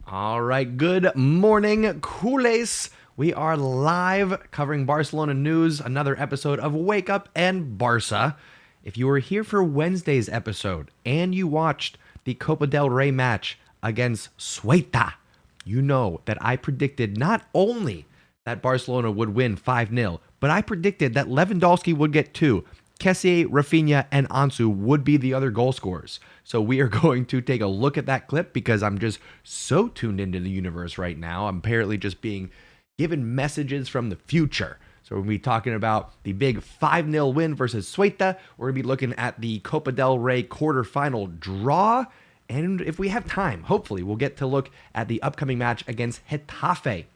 All right, good morning, culés. We are live covering Barcelona news, another episode of Wake Up and Barça. If you were here for Wednesday's episode and you watched the Copa del Rey match against Ceuta, you know that I predicted not only that Barcelona would win 5-0, but I predicted that Lewandowski would get 2. Kessie, Rafinha, and Ansu would be the other goal scorers. So we are going to take a look at that clip because I'm just so tuned into the universe right now. I'm apparently just being given messages from the future. So we're going to be talking about the big 5-0 win versus Ceuta. We're going to be looking at the Copa del Rey quarterfinal draw. And if we have time, hopefully we'll get to look at the upcoming match against Getafe.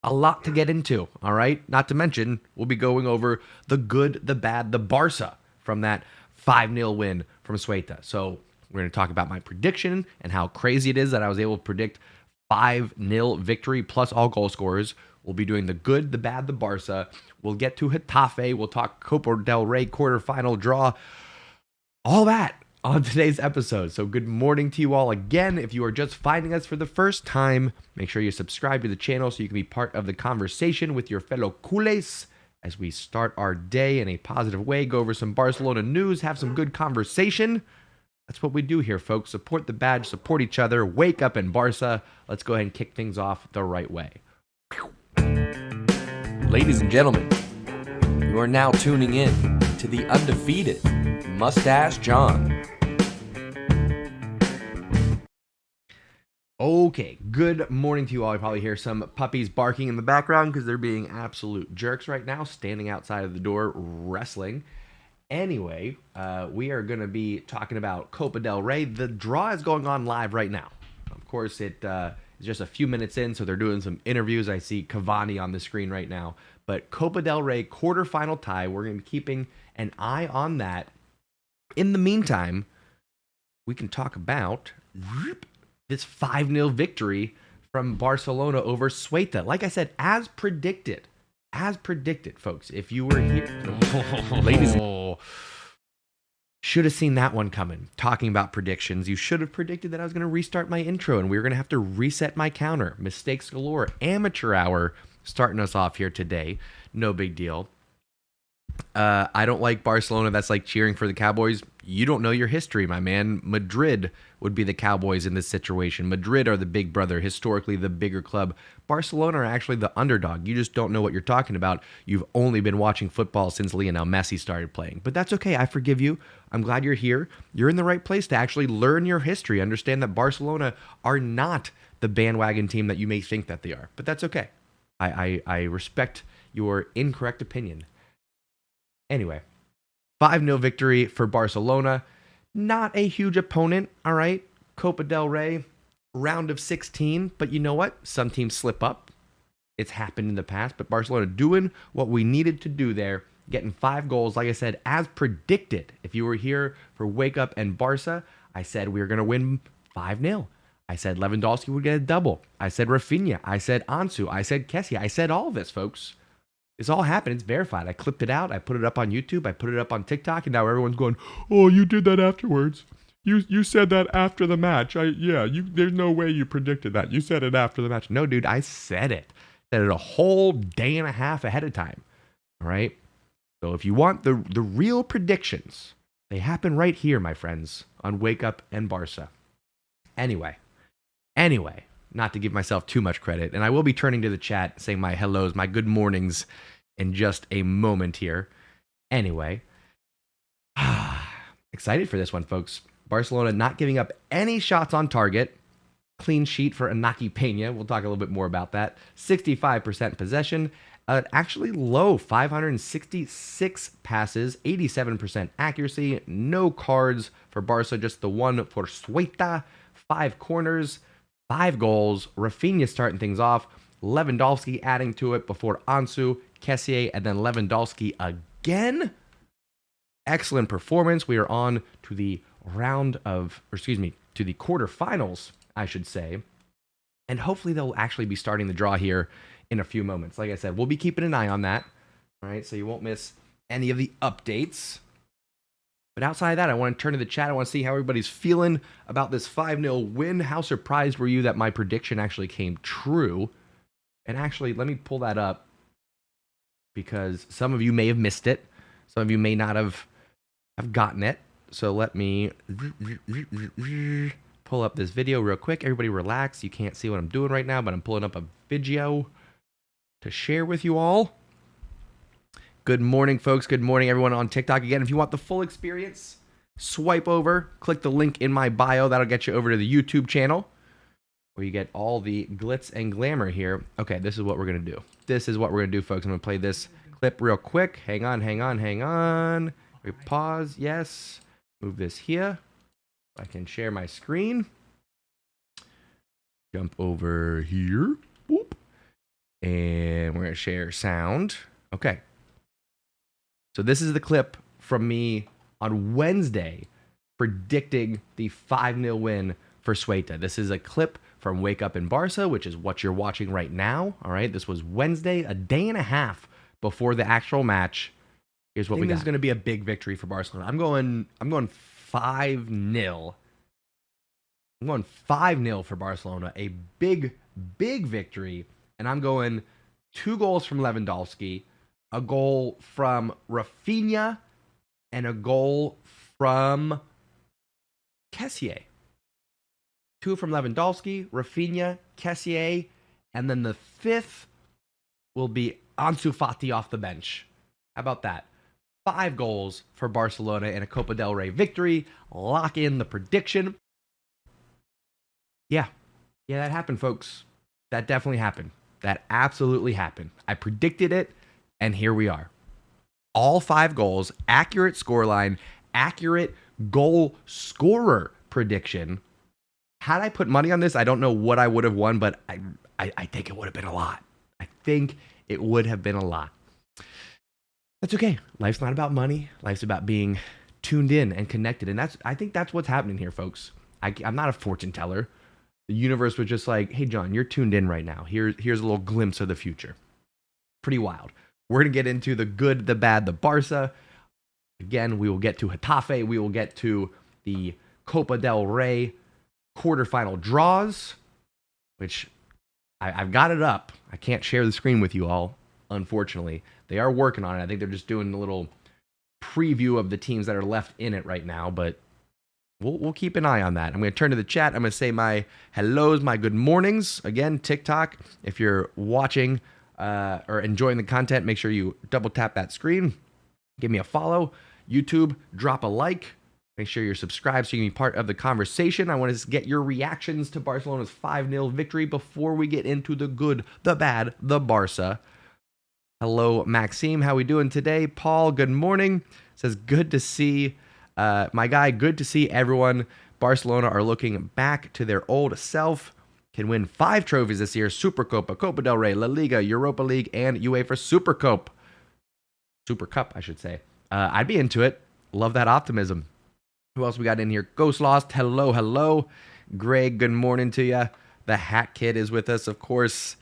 A lot to get into, all right? Not to mention, we'll be going over the good, the bad, the Barça from that 5-0 win from Ceuta. So we're going to talk about my prediction and how crazy it is that I was able to predict 5-0 victory plus all goal scorers. We'll be doing the good, the bad, the Barça. We'll get to Getafe. We'll talk Copa del Rey quarterfinal draw. All that on today's episode. So good morning to you all again. If you are just finding us for the first time, make sure you subscribe to the channel so you can be part of the conversation with your fellow culés as we start our day in a positive way, go over some Barcelona news, have some good conversation. That's what we do here, folks. Support the badge, support each other, wake up in Barça. Let's go ahead and kick things off the right way. Ladies and gentlemen, you are now tuning in to the undefeated Mustache John. Okay, good morning to you all. You probably hear some puppies barking in the background because they're being absolute jerks right now, standing outside of the door wrestling. Anyway, we are going to be talking about Copa del Rey. The draw is going on live right now. Of course, it is just a few minutes in, so they're doing some interviews. I see Cavani on the screen right now. But Copa del Rey quarterfinal tie, we're going to be keeping an eye on that. In the meantime, we can talk about this 5-0 victory from Barcelona over Ceuta. Like I said, as predicted, folks. If you were here, ladies, should have seen that one coming. Talking about predictions, you should have predicted that I was going to restart my intro and we were going to have to reset my counter. Mistakes galore. Amateur hour starting us off here today. No big deal. I don't like Barcelona. That's like cheering for the Cowboys. You don't know your history, my man. Madrid would be the Cowboys in this situation. Madrid are the big brother, historically the bigger club. Barcelona are actually the underdog. You just don't know what you're talking about. You've only been watching football since Lionel Messi started playing. But that's okay. I forgive you. I'm glad you're here. You're in the right place to actually learn your history. Understand that Barcelona are not the bandwagon team that you may think that they are. But that's okay. I respect your incorrect opinion. Anyway, 5-0 victory for Barcelona. Not a huge opponent, all right? Copa del Rey, round of 16. But you know what? Some teams slip up. It's happened in the past. But Barcelona doing what we needed to do there, getting 5 goals. Like I said, as predicted, if you were here for Wake Up and Barça, I said we were going to win 5-0. I said Lewandowski would get a double. I said Rafinha. I said Ansu. I said Kessie. I said all of this, folks. It's all happened. It's verified. I clipped it out. I put it up on YouTube. I put it up on TikTok. And now everyone's going, oh, you did that afterwards. You said that after the match. There's no way you predicted that. You said it after the match. No, dude, I said it. I said it a whole day and a half ahead of time. All right? So if you want the real predictions, they happen right here, my friends, on Wake Up and Barça. Anyway, not to give myself too much credit, and I will be turning to the chat, saying my hellos, my good mornings in just a moment here. Anyway, excited for this one, folks. Barcelona not giving up any shots on target. Clean sheet for Inaki Peña. We'll talk a little bit more about that. 65% possession. Actually low, 566 passes, 87% accuracy. No cards for Barça, just the one for Ceuta. 5 corners. 5 goals. Rafinha starting things off. Lewandowski adding to it before Ansu, Kessie, and then Lewandowski again. Excellent performance. We are on to the to the quarterfinals, I should say. And hopefully they'll actually be starting the draw here in a few moments. Like I said, we'll be keeping an eye on that. All right, so you won't miss any of the updates. But outside of that, I want to turn to the chat. I want to see how everybody's feeling about this 5-0 win. How surprised were you that my prediction actually came true? And actually, let me pull that up because some of you may have missed it. Some of you may not have gotten it. So let me pull up this video real quick. Everybody relax. You can't see what I'm doing right now, but I'm pulling up a video to share with you all. Good morning, folks. Good morning, everyone on TikTok. Again, if you want the full experience, swipe over, click the link in my bio. That'll get you over to the YouTube channel where you get all the glitz and glamour here. Okay, this is what we're going to do. This is what we're going to do, folks. I'm going to play this clip real quick. Hang on. We pause. Yes. Move this here. I can share my screen. Jump over here. Whoop. And we're going to share sound. Okay. So this is the clip from me on Wednesday predicting the 5-0 win for Ceuta. This is a clip from Wake Up in Barça, which is what you're watching right now. All right, this was Wednesday, a day and a half before the actual match. Here's what we got. This is going to be a big victory for Barcelona. I'm going 5-0. I'm going 5-0 for Barcelona. A big victory. And I'm going 2 goals from Lewandowski, a goal from Rafinha, and a goal from Kessie. 2 from Lewandowski, Rafinha, Kessie, and then the 5th will be Ansu Fati off the bench. How about that? 5 goals for Barcelona in a Copa del Rey victory. Lock in the prediction. Yeah, that happened, folks. That definitely happened. That absolutely happened. I predicted it. And here we are. All 5 goals, accurate scoreline, accurate goal scorer prediction. Had I put money on this, I don't know what I would have won, but I think it would have been a lot. I think it would have been a lot. That's okay. Life's not about money. Life's about being tuned in and connected. And I think that's what's happening here, folks. I'm not a fortune teller. The universe was just like, hey, John, you're tuned in right now. Here's a little glimpse of the future. Pretty wild. We're going to get into the good, the bad, the Barça. Again, we will get to Getafe. We will get to the Copa del Rey quarterfinal draws, which I've got it up. I can't share the screen with you all, unfortunately. They are working on it. I think they're just doing a little preview of the teams that are left in it right now, but we'll keep an eye on that. I'm going to turn to the chat. I'm going to say my hellos, my good mornings. Again, TikTok, if you're watching or enjoying the content, make sure you double tap that screen. Give me a follow. YouTube, drop a like. Make sure you're subscribed so you can be part of the conversation. I want to get your reactions to Barcelona's 5-0 victory before we get into the good, the bad, the Barça. Hello, Maxime. How we doing today? Paul, good morning. Says, good to see my guy. Good to see everyone. Barcelona are looking back to their old self. Can win 5 trophies this year. Supercopa, Copa del Rey, La Liga, Europa League, and UEFA Super Cup, I should say. I'd be into it. Love that optimism. Who else we got in here? Ghost Lost. Hello. Greg, good morning to you. The Hat Kid is with us, of course.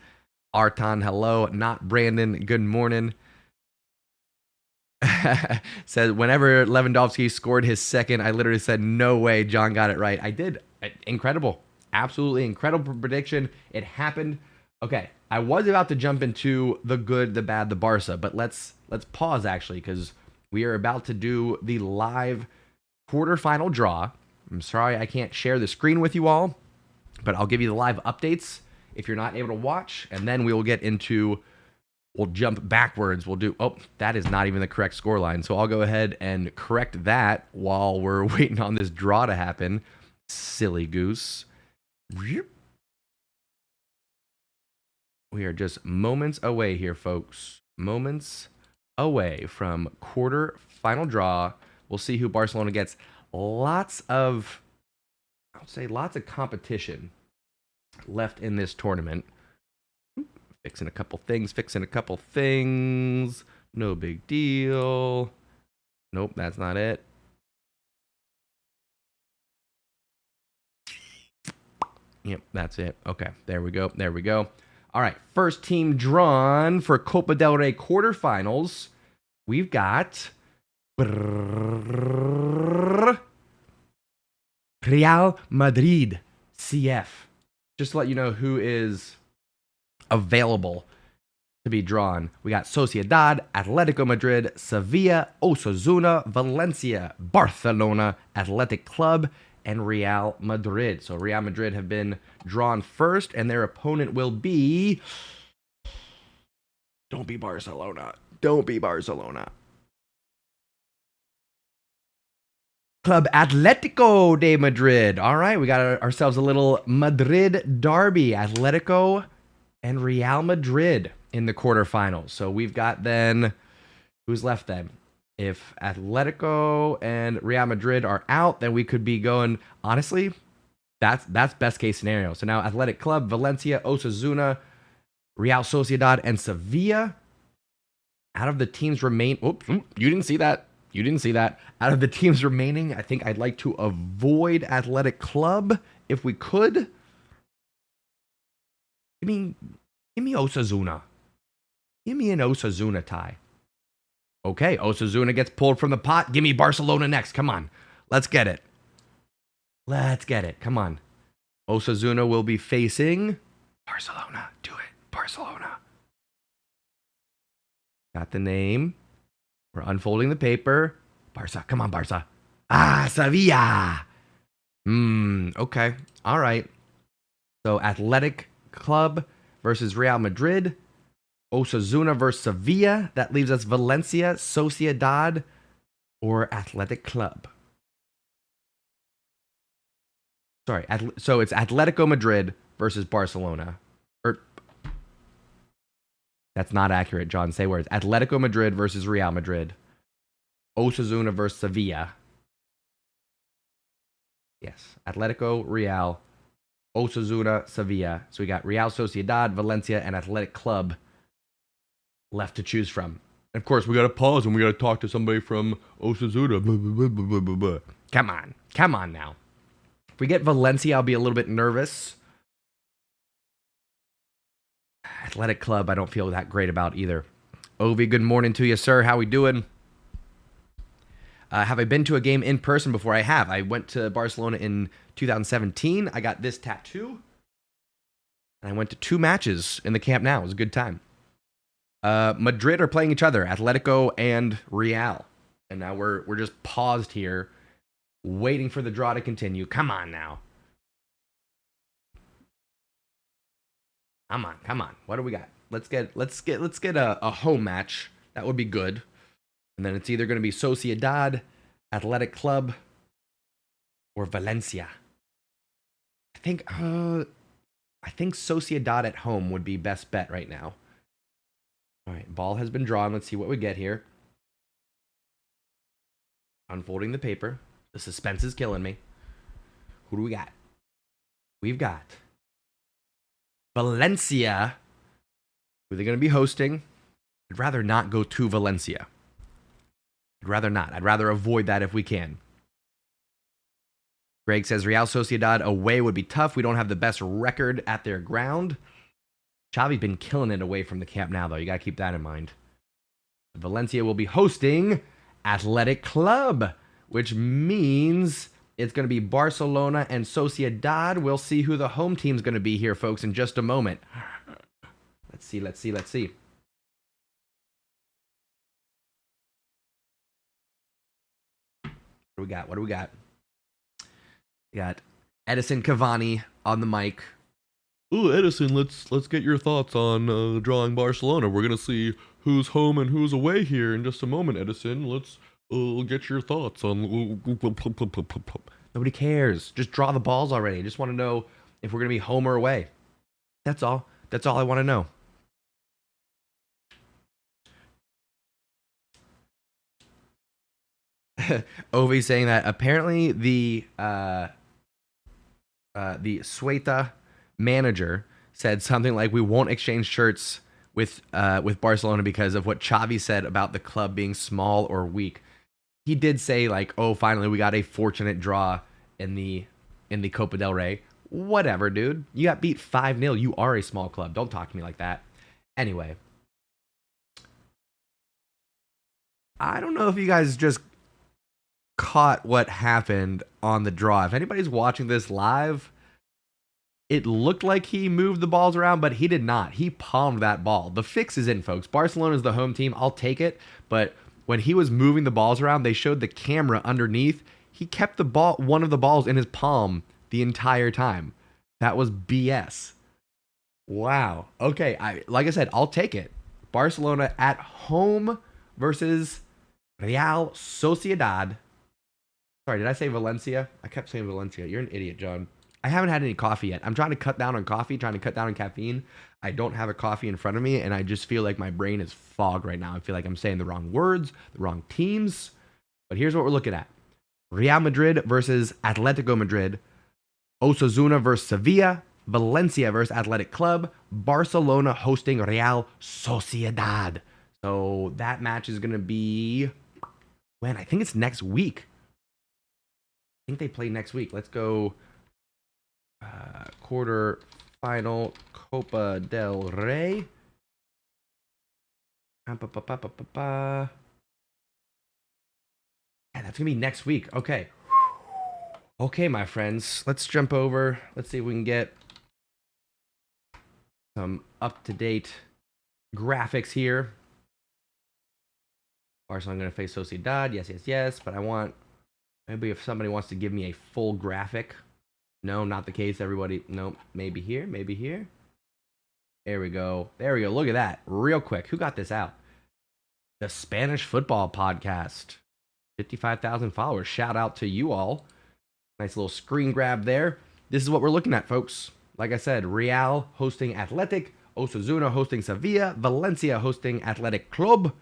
Arton, hello. Not Brandon, good morning. Says, whenever Lewandowski scored his second, I literally said, no way, John got it right. I did. Incredible. Absolutely incredible prediction. It happened. Okay, I was about to jump into the good, the bad, the Barça, but let's pause, actually, because we are about to do the live quarterfinal draw. I'm sorry I can't share the screen with you all, but I'll give you the live updates if you're not able to watch, and then we will get into, we'll jump backwards. We'll do, oh, that is not even the correct scoreline, so I'll go ahead and correct that while we're waiting on this draw to happen. Silly goose. We are just moments away here, folks. Moments away from quarter-final draw. We'll see who Barcelona gets. Lots of competition left in this tournament. Fixing a couple things. No big deal. Nope, that's not it. Yep, that's it. Okay, there we go. All right, first team drawn for Copa del Rey quarterfinals. We've got Real Madrid, CF. Just to let you know who is available to be drawn. We got Sociedad, Atletico Madrid, Sevilla, Osasuna, Valencia, Barcelona, Athletic Club, and Real Madrid. So Real Madrid have been drawn first, and their opponent will be... Don't be Barcelona. Club Atletico de Madrid. All right, we got ourselves a little Madrid derby. Atletico and Real Madrid in the quarterfinals. So we've got then, who's left then? If Atletico and Real Madrid are out, then we could be going, honestly, that's best case scenario. So now Athletic Club, Valencia, Osasuna, Real Sociedad, and Sevilla. Out of the teams remain, oops, you didn't see that. Out of the teams remaining, I think I'd like to avoid Athletic Club if we could. Give me Osasuna. Give me an Osasuna tie. Okay, Osasuna gets pulled from the pot. Give me Barcelona next. Come on. Let's get it. Come on. Osasuna will be facing Barcelona. Do it. Barcelona. Got the name. We're unfolding the paper. Barça. Come on, Barça. Sevilla. Okay. All right. So Athletic Club versus Real Madrid. Osasuna versus Sevilla. That leaves us Valencia, Sociedad, or Athletic Club. Sorry. So it's Atletico Madrid versus Barcelona. That's not accurate, John. Say words. Atletico Madrid versus Real Madrid. Osasuna versus Sevilla. Yes. Atletico, Real, Osasuna, Sevilla. So we got Real Sociedad, Valencia, and Athletic Club left to choose from. Of course, we got to pause and we got to talk to somebody from Osasuna. Blah, blah, blah, blah, blah, blah. Come on now. If we get Valencia, I'll be a little bit nervous. Athletic Club, I don't feel that great about either. Ovi, good morning to you, sir. How we doing? Have I been to a game in person before? I have. I went to Barcelona in 2017. I got this tattoo. And I went to 2 matches in the Camp Nou. It was a good time. Madrid are playing each other, Atletico and Real. And now we're just paused here, waiting for the draw to continue. Come on now. Come on. What do we got? Let's get a home match. That would be good. And then it's either going to be Sociedad, Athletic Club, or Valencia. I think Sociedad at home would be best bet right now. All right, ball has been drawn. Let's see what we get here. Unfolding the paper. The suspense is killing me. Who do we got? We've got Valencia. Who are they going to be hosting? I'd rather not go to Valencia. I'd rather not. I'd rather avoid that if we can. Greg says Real Sociedad away would be tough. We don't have the best record at their ground. Xavi's been killing it away from the Camp Nou, though. You got to keep that in mind. Valencia will be hosting Athletic Club, which means it's going to be Barcelona and Sociedad. We'll see who the home team's going to be here, folks, in just a moment. Let's see. What do we got? We got Edison Cavani on the mic. Ooh, Edison, let's get your thoughts on drawing Barcelona. We're gonna see who's home and who's away here in just a moment, Edison. Let's get your thoughts on. Nobody cares. Just draw the balls already. I just want to know if we're gonna be home or away. That's all. That's all I want to know. Ovi saying that apparently the Sueta manager said something like, "We won't exchange shirts with Barcelona because of what Xavi said about the club being small or weak." He did say like, "Oh, finally we got a fortunate draw in the Copa del Rey." Whatever, dude. You got beat 5-0. You are a small club. Don't talk to me like that. Anyway, I don't know if you guys just caught what happened on the draw. If anybody's watching this live, it looked like he moved the balls around, but he did not. He palmed that ball. The fix is in, folks. Barcelona's the home team. I'll take it. But when he was moving the balls around, they showed the camera underneath. He kept one of the balls in his palm the entire time. That was BS. Wow. Okay. Like I said, I'll take it. Barcelona at home versus Real Sociedad. Sorry, did I say Valencia? I kept saying Valencia. You're an idiot, John. I haven't had any coffee yet. I'm trying to cut down on coffee, trying to cut down on caffeine. I don't have a coffee in front of me, and I just feel like my brain is fogged right now. I feel like I'm saying the wrong words, the wrong teams. But here's what we're looking at. Real Madrid versus Atletico Madrid. Osasuna versus Sevilla. Valencia versus Athletic Club. Barcelona hosting Real Sociedad. So that match is going to be... when? I think it's next week. I think they play next week. Let's go quarter final Copa del Rey. Yeah, that's gonna be next week. Okay. Okay, my friends. Let's jump over. Let's see if we can get some up-to-date graphics here. Barcelona going to face Sociedad. Yes. But I want... maybe if somebody wants to give me a full graphic. No, not the case, everybody. No, maybe here. There we go. Look at that. Real quick. Who got this out? The Spanish Football Podcast. 55,000 followers. Shout out to you all. Nice little screen grab there. This is what we're looking at, folks. Like I said, Real hosting Athletic. Osasuna hosting Sevilla. Valencia hosting Athletic Club.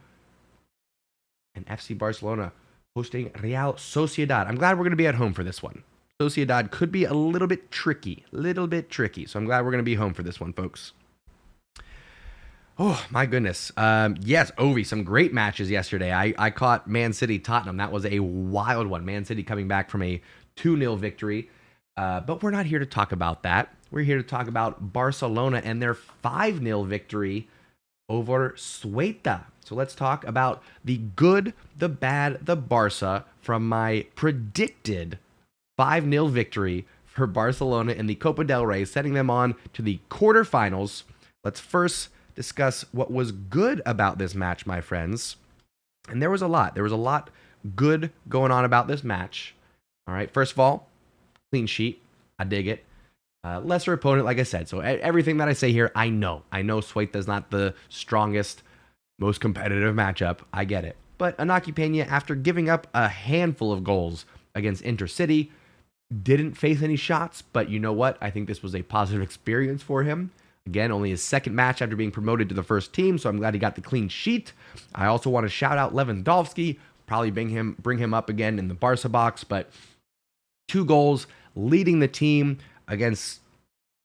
And FC Barcelona hosting Real Sociedad. I'm glad we're going to be at home for this one. Sociedad could be a little bit tricky. So I'm glad we're going to be home for this one, folks. Oh, my goodness. Yes, Ovi, some great matches yesterday. I caught Man City Tottenham. That was a wild one. Man City coming back from a 2-0 victory. But we're not here to talk about that. We're here to talk about Barcelona and their 5-0 victory over Ceuta. So let's talk about the good, the bad, the Barça from my predicted 5-0 victory for Barcelona in the Copa del Rey, setting them on to the quarterfinals. Let's first discuss what was good about this match, my friends. And there was a lot. There was a lot good going on about this match. All right, first of all, clean sheet. I dig it. Lesser opponent, like I said. So everything that I say here, I know. I know Ceuta is not the strongest, most competitive matchup. I get it. But Anaki Peña, after giving up a handful of goals against Intercity, didn't face any shots. But you know what? I think this was a positive experience for him. Again, only his second match after being promoted to the first team, so I'm glad he got the clean sheet. I also want to shout out Lewandowski. Probably bring him up again in the Barça box, but 2 goals leading the team against,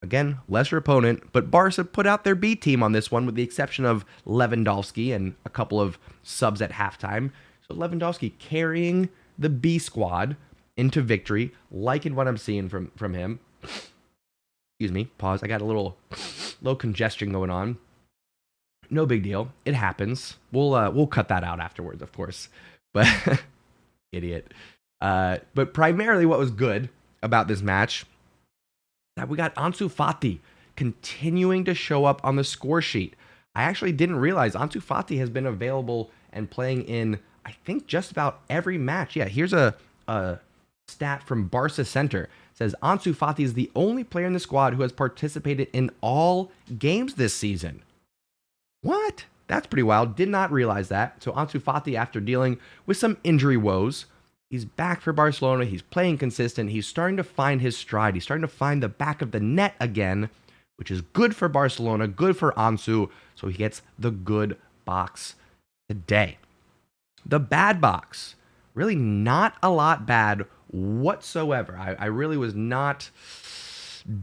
again, lesser opponent, but Barça put out their B team on this one with the exception of Lewandowski and a couple of subs at halftime. So Lewandowski carrying the B squad into victory, liking what I'm seeing from him. Excuse me, pause. I got a little congestion going on. No big deal. It happens. We'll cut that out afterwards, of course. But idiot. But primarily what was good about this match, that we got Ansu Fati continuing to show up on the score sheet. I actually didn't realize Ansu Fati has been available and playing in, I think, just about every match. Yeah, here's a stat from Barça Center. It says Ansu Fati is the only player in the squad who has participated in all games this season. What? That's pretty wild. Did not realize that. So Ansu Fati, after dealing with some injury woes, he's back for Barcelona. He's playing consistent. He's starting to find his stride. He's starting to find the back of the net again, which is good for Barcelona, good for Ansu. So he gets the good box today. The bad box. Really not a lot bad whatsoever. I really was not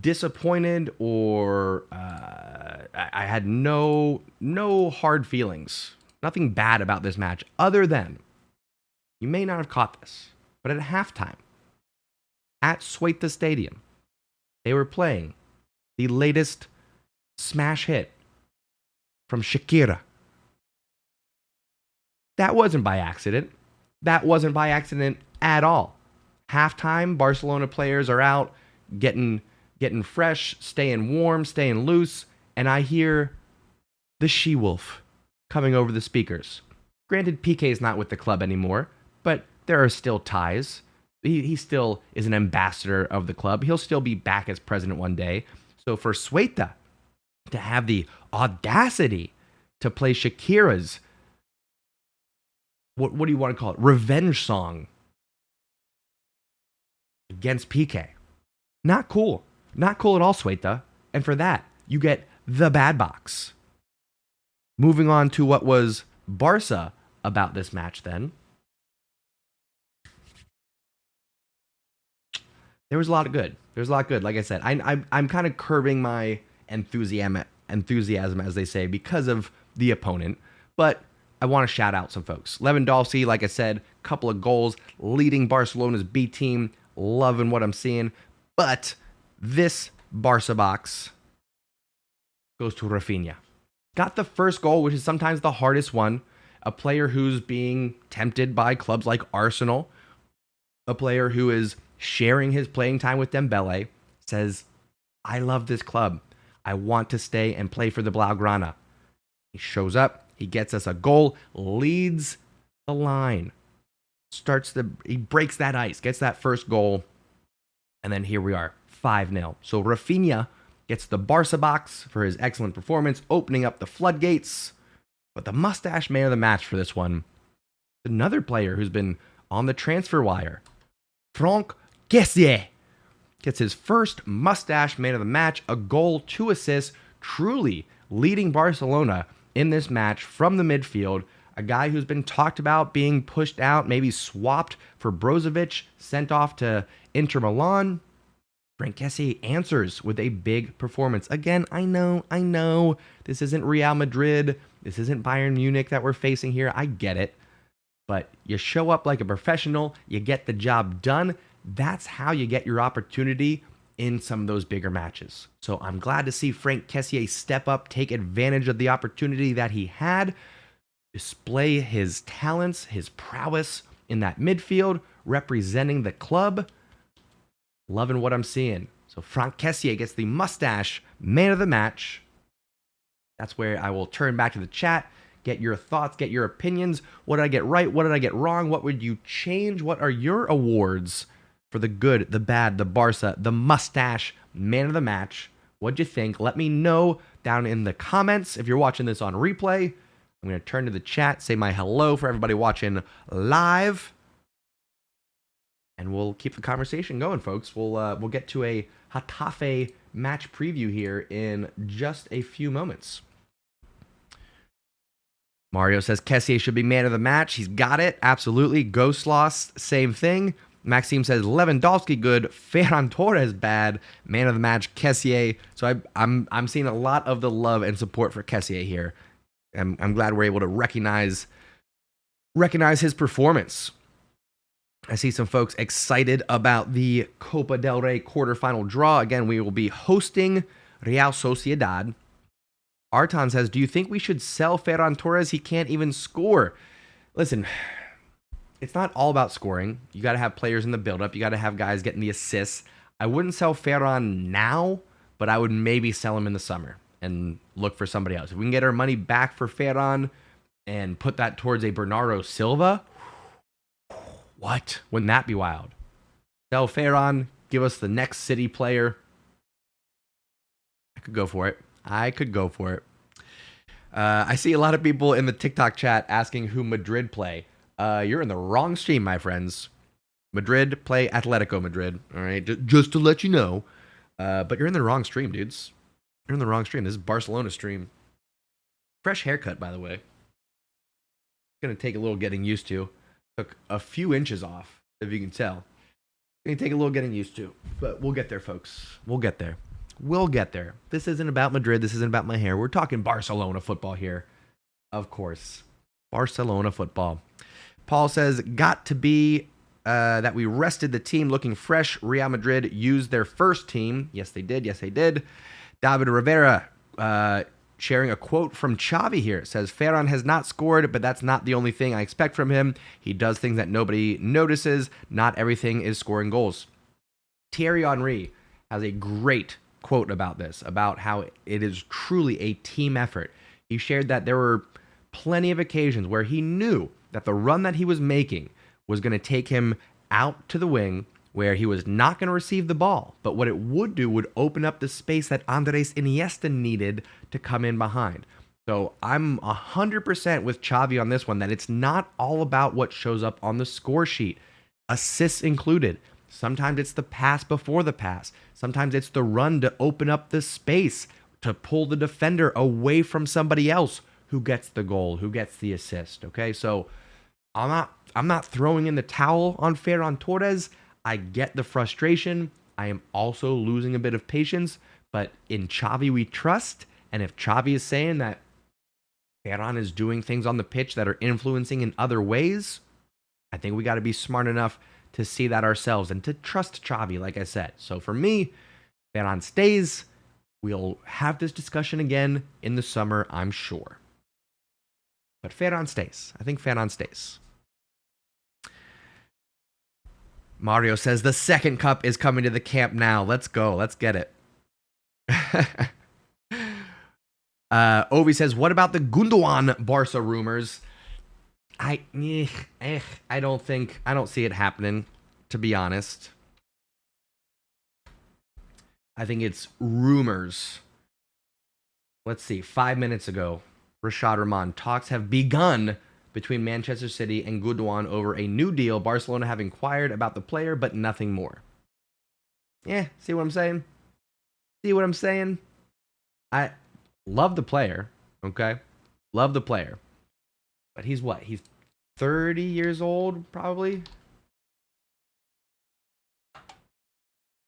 disappointed or I had no hard feelings. Nothing bad about this match other than, you may not have caught this, but at halftime at Ceuta Stadium, they were playing the latest smash hit from Shakira. That wasn't by accident. That wasn't by accident at all. Halftime, Barcelona players are out getting fresh, staying warm, staying loose, and I hear the She-Wolf coming over the speakers. Granted, Piqué is not with the club anymore, but there are still ties. He still is an ambassador of the club. He'll still be back as president one day. So for Ceuta to have the audacity to play Shakira's, what do you want to call it, revenge song against Piqué. Not cool. Not cool at all, Ceuta. And for that, you get the bad box. Moving on to what was Barça about this match then. There was a lot of good. There was a lot of good. Like I said, I'm kind of curbing my enthusiasm, as they say, because of the opponent. But I want to shout out some folks. Lewandowski, like I said, couple of goals, leading Barcelona's B team. Loving what I'm seeing. But this Barça box goes to Rafinha. Got the first goal, which is sometimes the hardest one. A player who's being tempted by clubs like Arsenal. A player who is sharing his playing time with Dembele. Says, I love this club. I want to stay and play for the Blaugrana. He shows up. He gets us a goal. Leads the line. He breaks that ice. Gets that first goal. And then here we are. 5-0. So Rafinha gets the Barça box for his excellent performance, opening up the floodgates. But the mustache man of the match for this one, another player who's been on the transfer wire, Franck Kessié, gets his first mustache man of the match, a goal, 2 assists, truly leading Barcelona in this match from the midfield. A guy who's been talked about being pushed out, maybe swapped for Brozovic, sent off to Inter Milan. Frank Kessie answers with a big performance. Again, I know, this isn't Real Madrid, this isn't Bayern Munich that we're facing here. I get it. But you show up like a professional, you get the job done. That's how you get your opportunity in some of those bigger matches. So I'm glad to see Frank Kessie step up, take advantage of the opportunity that he had, display his talents, his prowess in that midfield, representing the club. Loving what I'm seeing. So Frank Kessie gets the mustache man of the match. That's where I will turn back to the chat, get your thoughts, get your opinions. What did I get right? What did I get wrong? What would you change? What are your awards for the good, the bad, the Barça, the mustache man of the match? What'd you think? Let me know down in the comments. If you're watching this on replay, I'm going to turn to the chat, say my hello for everybody watching live. And we'll keep the conversation going, folks. We'll get to a Getafe match preview here in just a few moments. Mario says Kessie should be man of the match. He's got it. Absolutely. Ghost Lost, same thing. Maxime says Lewandowski good, Ferran Torres bad, man of the match Kessie. So I'm seeing a lot of the love and support for Kessie here. I'm glad we're able to recognize his performance. I see some folks excited about the Copa del Rey quarterfinal draw. Again, we will be hosting Real Sociedad. Arton says, do you think we should sell Ferran Torres? He can't even score. Listen, it's not all about scoring. You got to have players in the build-up. You got to have guys getting the assists. I wouldn't sell Ferran now, but I would maybe sell him in the summer and look for somebody else. If we can get our money back for Ferran and put that towards a Bernardo Silva, what? Wouldn't that be wild? Sell Ferran, give us the next City player. I could go for it. I see a lot of people in the TikTok chat asking who Madrid play. You're in the wrong stream, my friends. Madrid play Atletico Madrid. All right, just to let you know. But you're in the wrong stream, dudes. You're in the wrong stream. This is Barcelona stream. Fresh haircut, by the way. Gonna take a little getting used to. Took a few inches off, if you can tell. Gonna take a little getting used to, but we'll get there, folks. We'll get there. This isn't about Madrid. This isn't about my hair. We're talking Barcelona football here. Of course. Barcelona football. Paul says, got to be that we rested the team looking fresh. Real Madrid used their first team. Yes, they did. David Rivera sharing a quote from Xavi here. It says, Ferran has not scored, but that's not the only thing I expect from him. He does things that nobody notices. Not everything is scoring goals. Thierry Henry has a great quote about this, about how it is truly a team effort. He shared that there were plenty of occasions where he knew that the run that he was making was going to take him out to the wing, where he was not going to receive the ball. But what it would do would open up the space that Andres Iniesta needed to come in behind. So I'm 100% with Xavi on this one, that it's not all about what shows up on the score sheet. Assists included. Sometimes it's the pass before the pass. Sometimes it's the run to open up the space, to pull the defender away from somebody else who gets the goal, who gets the assist. Okay, so I'm not throwing in the towel on Ferran Torres. I get the frustration. I am also losing a bit of patience, but in Xavi we trust. And if Xavi is saying that Ferran is doing things on the pitch that are influencing in other ways, I think we got to be smart enough to see that ourselves and to trust Xavi, like I said. So for me, Ferran stays. We'll have this discussion again in the summer, I'm sure. But Ferran stays. I think Ferran stays. Mario says the second cup is coming to the Camp Nou. Let's go. Let's get it. Ovi says, what about the Gundogan Barca rumors? I don't see it happening, to be honest. I think it's rumors. Let's see. 5 minutes ago, Rashad Rahman, talks have begun between Manchester City and Gundogan over a new deal. Barcelona have inquired about the player, but nothing more. Yeah, see what I'm saying? I love the player, okay? Love the player. But he's what? He's 30 years old, probably?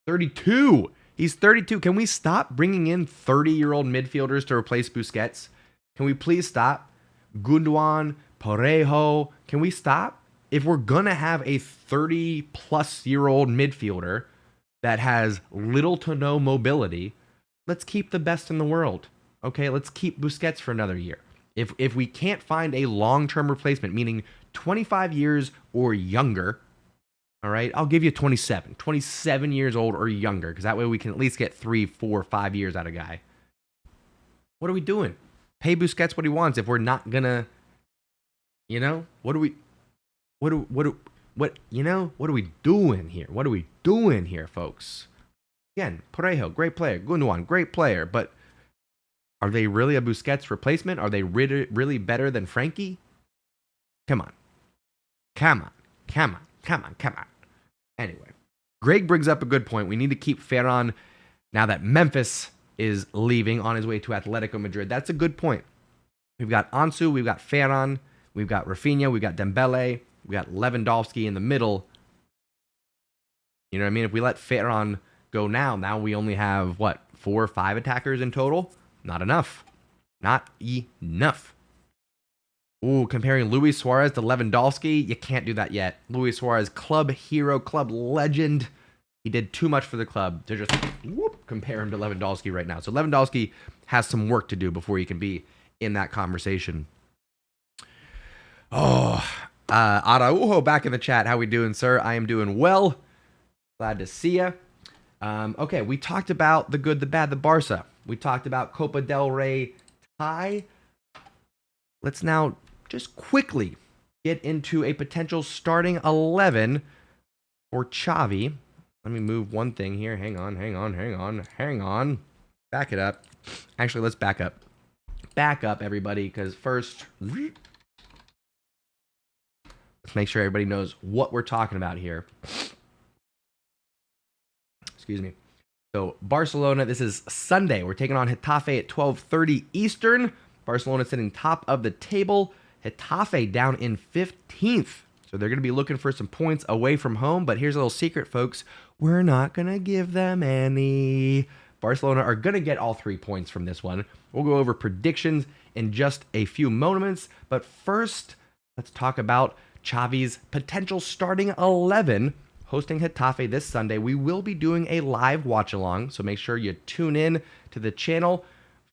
32. He's 32. Can we stop bringing in 30-year-old midfielders to replace Busquets? Can we please stop? Gundogan, Parejo. Can we stop? If we're going to have a 30-plus-year-old midfielder that has little to no mobility, let's keep the best in the world. Okay, let's keep Busquets for another year. If we can't find a long-term replacement, meaning 25 years or younger, all right, I'll give you 27 years old or younger, because that way we can at least get 3, 4, 5 years out of a guy. What are we doing? Pay Busquets what he wants if we're not gonna, what are we doing here? What are we doing here, folks? Again, Parejo, great player. Gundogan, great player, but are they really a Busquets replacement? Are they really better than Frankie? Come on. Anyway, Greg brings up a good point. We need to keep Ferran now that Memphis is leaving on his way to Atletico Madrid. That's a good point. We've got Ansu, we've got Ferran, we've got Rafinha, we've got Dembele, we've got Lewandowski in the middle. You know what I mean? If we let Ferran go now we only have, 4 or 5 attackers in total? Not enough. Ooh, comparing Luis Suarez to Lewandowski, you can't do that yet. Luis Suarez, club hero, club legend. He did too much for the club to just compare him to Lewandowski right now. So Lewandowski has some work to do before he can be in that conversation. Araujo back in the chat. How we doing, sir? I am doing well. Glad to see ya. Okay, we talked about the good, the bad, the Barça. We talked about Copa del Rey tie. Let's now just quickly get into a potential starting 11 for Xavi. Let me move one thing here. Hang on. Back it up. Actually, let's back up. Back up, everybody, because first, let's make sure everybody knows what we're talking about here. Excuse me. So, Barcelona, this is Sunday. We're taking on Getafe at 12:30 Eastern. Barcelona sitting top of the table. Getafe down in 15th. So they're going to be looking for some points away from home. But here's a little secret, folks. We're not going to give them any. Barcelona are going to get all 3 points from this one. We'll go over predictions in just a few moments. But first, let's talk about Xavi's potential starting 11 hosting Getafe this Sunday. We will be doing a live watch-along. So make sure you tune in to the channel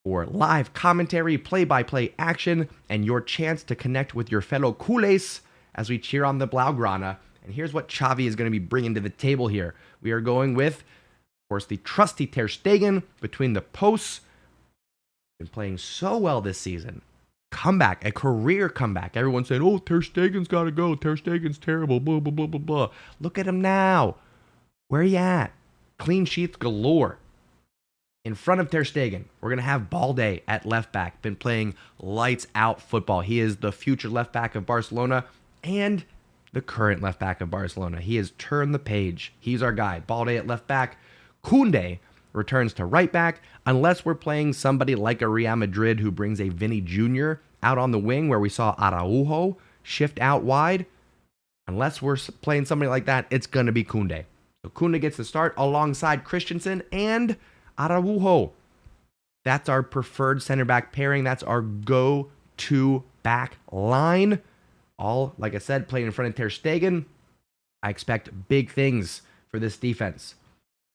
for live commentary, play-by-play action, and your chance to connect with your fellow culés as we cheer on the Blaugrana. And here's what Xavi is going to be bringing to the table here. We are going with, of course, the trusty Ter Stegen between the posts. Been playing so well this season. Comeback, a career comeback. Everyone's saying, oh, Ter Stegen's got to go. Ter Stegen's terrible, blah, blah, blah, blah, blah. Look at him now. Where are you at? Clean sheets galore. In front of Ter Stegen, we're going to have Balde at left back. Been playing lights out football. He is the future left back of Barcelona and the current left back of Barcelona. He has turned the page. He's our guy. Balde at left back. Koundé returns to right back, unless we're playing somebody like a Real Madrid who brings a Vinny Jr. out on the wing, where we saw Araujo shift out wide. Unless we're playing somebody like that, it's going to be Koundé. So Koundé gets the start alongside Christensen and Araujo. That's our preferred center back pairing. That's our go-to back line. All, like I said, playing in front of Ter Stegen. I expect big things for this defense.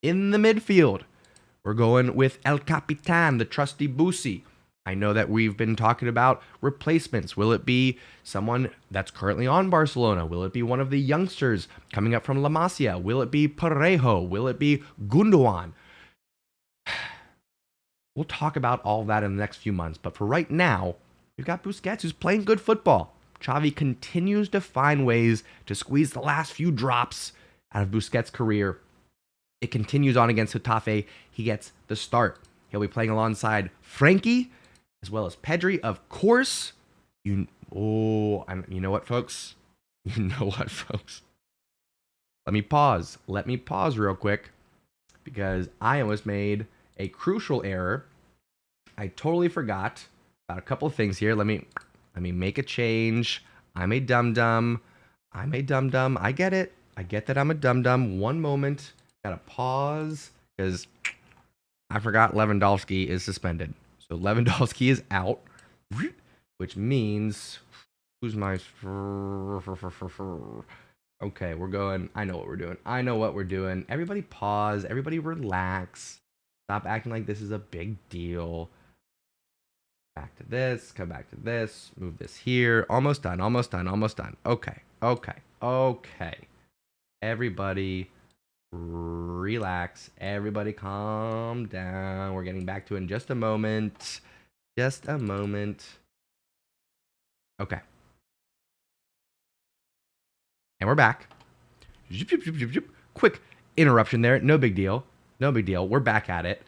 In the midfield, we're going with El Capitan, the trusty Busi. I know that we've been talking about replacements. Will it be someone that's currently on Barcelona? Will it be one of the youngsters coming up from La Masia? Will it be Parejo? Will it be Gundogan? We'll talk about all that in the next few months. But for right now, we've got Busquets, who's playing good football. Xavi continues to find ways to squeeze the last few drops out of Busquets' career. It continues on against Getafe. He gets the start. He'll be playing alongside Frankie, as well as Pedri, of course. You know what, folks? Let me pause real quick, because I almost made a crucial error. I totally forgot about a couple of things here. Let me make a change. I'm a dum-dum. I get it. I get that I'm a dum-dum. One moment. Gotta pause because I forgot Lewandowski is suspended. So Lewandowski is out, which means who's my... Okay, we're going. I know what we're doing. Everybody pause. Everybody relax. Stop acting like this is a big deal. Back to this. Come back to this. Move this here. Almost done. Okay. Everybody relax. Everybody calm down. We're getting back to it in just a moment. Okay. And we're back. Quick interruption there. No big deal. We're back at it.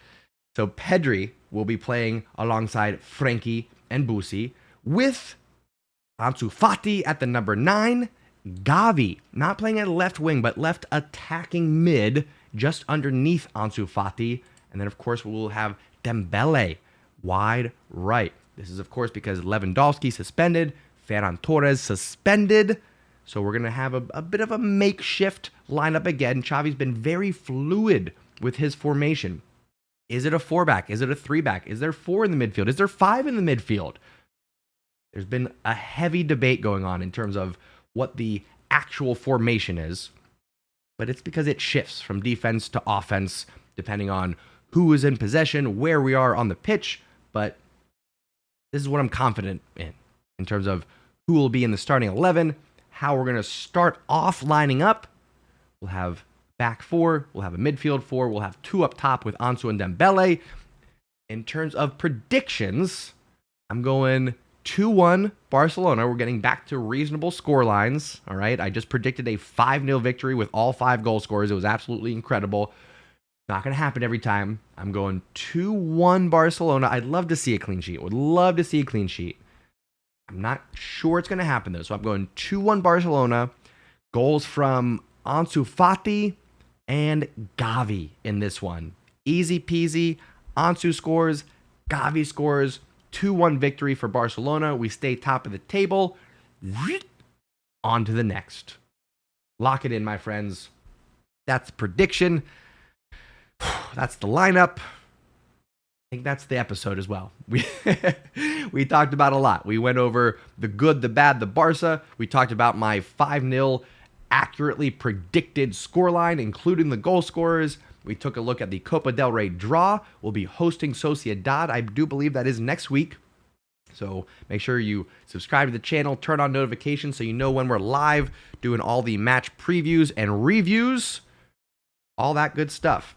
So Pedri will be playing alongside Frankie and Busi with Ansu Fati at the number 9. Gavi, not playing at left wing, but left attacking mid, just underneath Ansu Fati. And then, of course, we'll have Dembele wide right. This is, of course, because Lewandowski suspended, Ferran Torres suspended. So we're going to have a bit of a makeshift lineup again. Xavi's been very fluid with his formation. Is it a 4-back? Is it a 3-back? Is there 4 in the midfield? Is there 5 in the midfield? There's been a heavy debate going on in terms of what the actual formation is. But it's because it shifts from defense to offense depending on who is in possession, where we are on the pitch. But this is what I'm confident in terms of who will be in the starting 11, how we're going to start off lining up. We'll have back 4, we'll have a midfield 4, we'll have 2 up top with Ansu and Dembele. In terms of predictions, I'm going 2-1 Barcelona. We're getting back to reasonable score lines. All right, I just predicted a 5-0 victory with all 5 goal scorers. It was absolutely incredible. Not going to happen every time. I'm going 2-1 Barcelona. I'd love to see a clean sheet. Would love to see a clean sheet. I'm not sure it's going to happen, though. So I'm going 2-1 Barcelona. Goals from Ansu Fati and Gavi in this one. Easy peasy. Ansu scores. Gavi scores. 2-1 victory for Barcelona. We stay top of the table. On to the next. Lock it in, my friends. That's the prediction. That's the lineup. I think that's the episode as well. We talked about a lot. We went over the good, the bad, the Barça. We talked about my 5-0 accurately predicted scoreline, including the goal scorers. We took a look at the Copa del Rey draw. We'll be hosting Sociedad. I do believe that is next week. So make sure you subscribe to the channel, turn on notifications so you know when we're live, doing all the match previews and reviews, all that good stuff.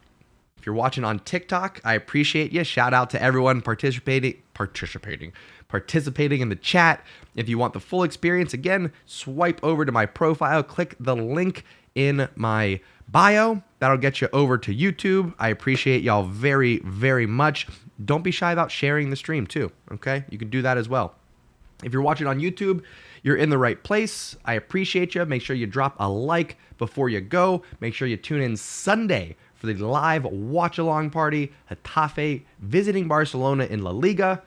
If you're watching on TikTok, I appreciate you. Shout out to everyone participating in the chat. If you want the full experience, again, swipe over to my profile, click the link in my bio. That'll get you over to YouTube. I appreciate y'all very, very much. Don't be shy about sharing the stream too, okay? You can do that as well. If you're watching on YouTube, you're in the right place. I appreciate you. Make sure you drop a like before you go. Make sure you tune in Sunday for the live watch-along party. Getafe visiting Barcelona in La Liga.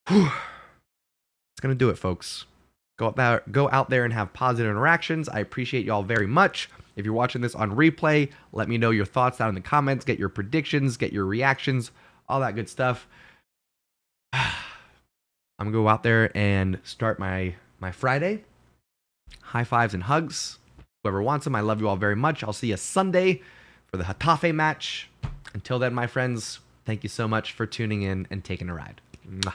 Whew. It's going to do it, folks. Go out there and have positive interactions. I appreciate y'all very much. If you're watching this on replay, let me know your thoughts down in the comments. Get your predictions, get your reactions, all that good stuff. I'm going to go out there and start my Friday. High fives and hugs. Whoever wants them, I love you all very much. I'll see you Sunday for the Getafe match. Until then, my friends, thank you so much for tuning in and taking a ride. Mwah.